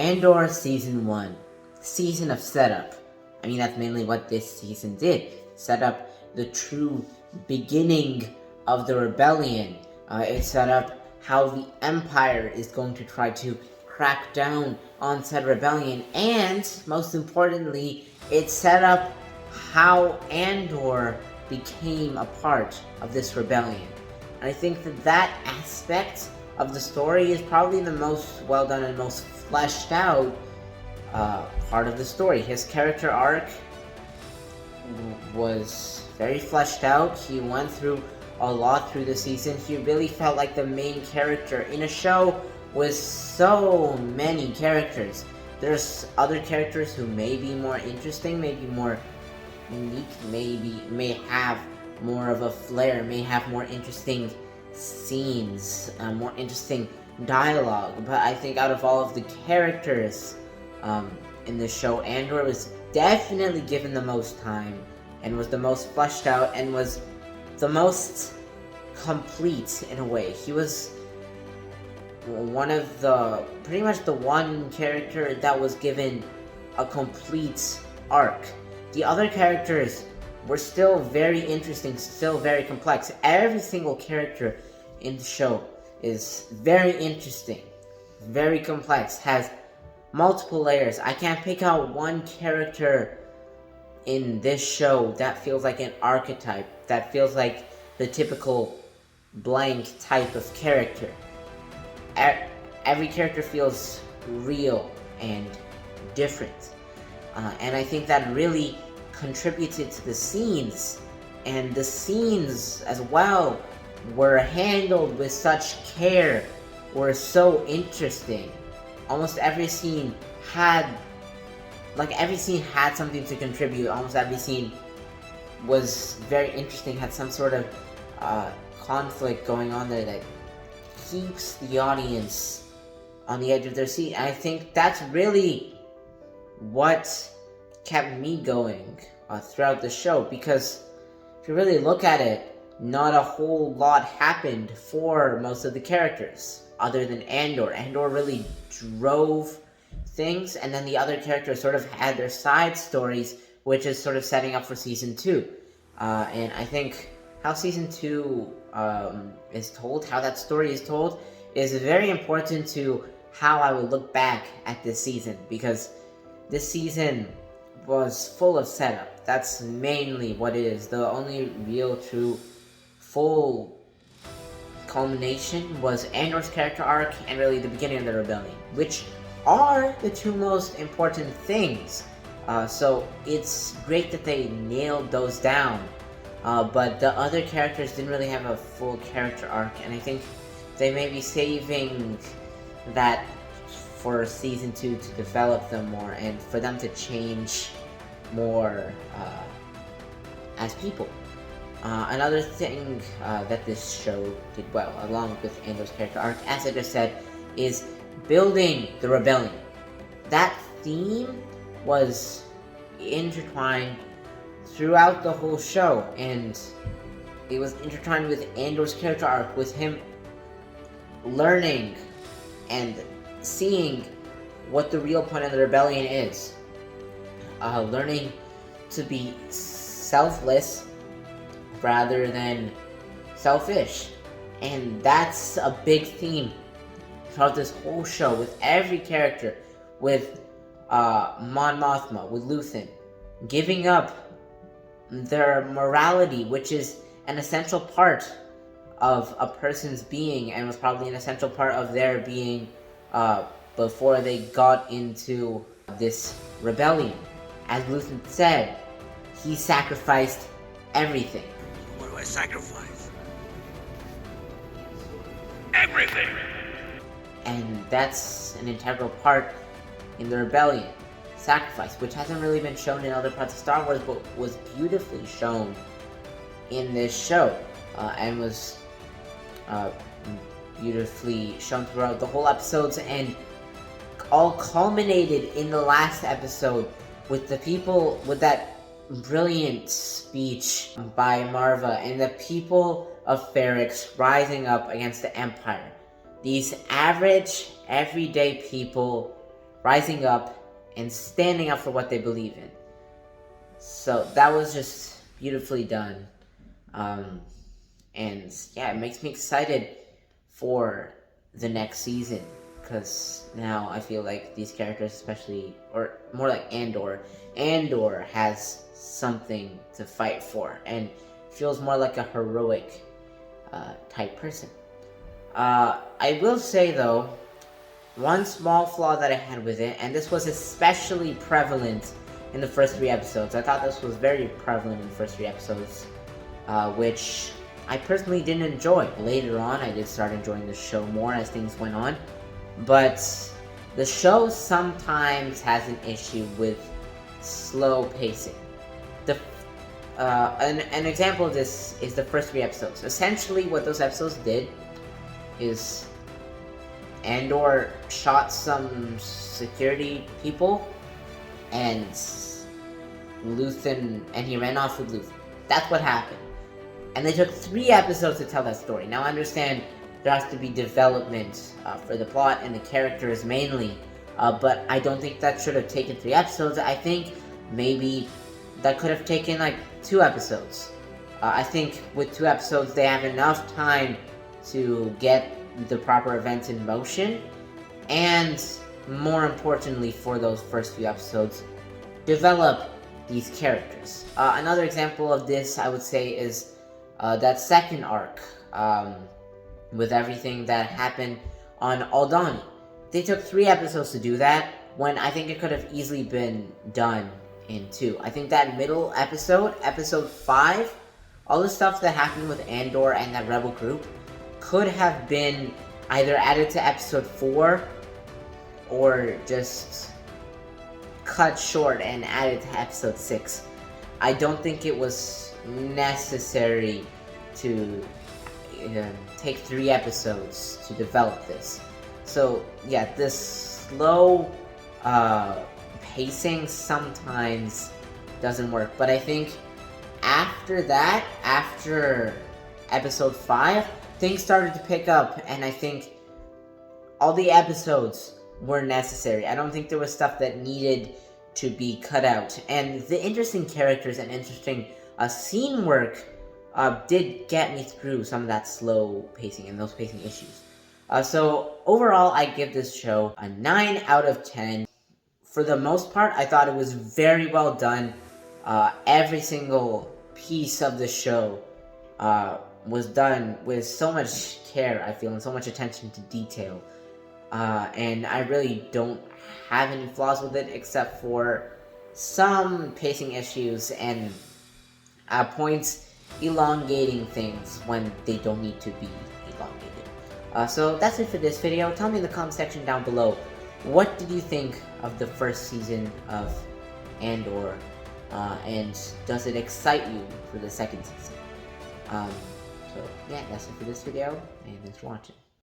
Andor Season 1. Season of setup. I mean, that's mainly what this season did. Set up the true beginning of the rebellion. It set up how the Empire is going to try to crack down on said rebellion, and most importantly, it set up how Andor became a part of this rebellion. And I think that aspect of the story is probably the most well done and most fleshed out part of the story. His character arc was very fleshed out. He went through a lot through the season. He really felt like the main character in a show with so many characters. There's other characters who may be more interesting, maybe more unique, may have more of a flair, may have more interesting scenes, more interesting dialogue. But I think out of all of the characters in the show, Andor was definitely given the most time, and was the most fleshed out, and was the most complete in a way. He was pretty much the one character that was given a complete arc. The other characters were still very interesting, still very complex. Every single character in the show is very interesting, very complex, has multiple layers. I can't pick out one character in this show that feels like an archetype, that feels like the typical blank type of character. Every character feels real and different. And I think that really contributed to the scenes, and the scenes as well were handled with such care, were so interesting. Almost every scene had something to contribute. Almost every scene was very interesting, had some sort of conflict going on there that keeps the audience on the edge of their seat. And I think that's really what kept me going throughout the show, because if you really look at it, not a whole lot happened for most of the characters other than Andor. Andor really drove things, and then the other characters sort of had their side stories, which is sort of setting up for Season 2. And I think how Season 2 is told, how that story is told, is very important to how I would look back at this season, because this season was full of setup. That's mainly what it is. The only real, true, full culmination was Andor's character arc and really the beginning of the rebellion, which are the two most important things. So it's great that they nailed those down. But the other characters didn't really have a full character arc, and I think they may be saving that for Season 2 to develop them more, and for them to change more as people. Another thing that this show did well, along with Andor's character arc, as I just said, is building the rebellion. That theme was intertwined throughout the whole show, and it was intertwined with Andor's character arc, with him learning and seeing what the real point of the rebellion is. Learning to be selfless rather than selfish. And that's a big theme throughout this whole show, with every character, with Mon Mothma, with Luthen, giving up their morality, which is an essential part of a person's being, and was probably an essential part of their being before they got into this rebellion. As Luthen said, he sacrificed everything. What do I sacrifice? Everything! And that's an integral part in the rebellion. Sacrifice, which hasn't really been shown in other parts of Star Wars, but was beautifully shown in this show, and was beautifully shown throughout the whole episodes, and all culminated in the last episode with the people, with that brilliant speech by Marva, and the people of Ferrix rising up against the Empire. These average, everyday people rising up and standing up for what they believe in. So that was just beautifully done. And yeah, it makes me excited for the next season, because now I feel like these characters, especially, or more like Andor has something to fight for and feels more like a heroic type person. I will say though, one small flaw that I had with it, and this was especially prevalent in the first 3 episodes. I thought this was very prevalent in the first 3 episodes, which I personally didn't enjoy. Later on, I did start enjoying the show more as things went on, but the show sometimes has an issue with slow pacing. An example of this is the first 3 episodes. Essentially, what those episodes did is Andor shot some security people, and he ran off with Luthen. That's what happened. And they took 3 episodes to tell that story. Now, I understand there has to be development for the plot and the characters mainly, but I don't think that should have taken 3 episodes. I think maybe that could have taken like 2 episodes. I think with 2 episodes, they have enough time to get the proper events in motion, and more importantly, for those first few episodes, develop these characters. Another example of this, I would say, is that second arc, with everything that happened on Aldhani. They took 3 episodes to do that, when I think it could have easily been done in 2. I think that middle episode, episode 5, all the stuff that happened with Andor and that rebel group could have been either added to episode 4 or just cut short and added to episode 6. I don't think it was necessary to take 3 episodes to develop this. So yeah, this slow pacing sometimes doesn't work. But I think after that, after episode 5, things started to pick up, and I think all the episodes were necessary. I don't think there was stuff that needed to be cut out. And the interesting characters and interesting scene work did get me through some of that slow pacing and those pacing issues. So overall, I give this show a 9 out of 10. For the most part, I thought it was very well done. Every single piece of the show was done with so much care, I feel, and so much attention to detail. And I really don't have any flaws with it, except for some pacing issues and points elongating things when they don't need to be elongated. So that's it for this video. Tell me in the comment section down below, what did you think of the first season of Andor, and does it excite you for the second season? So yeah, that's it for this video, and thanks for watching.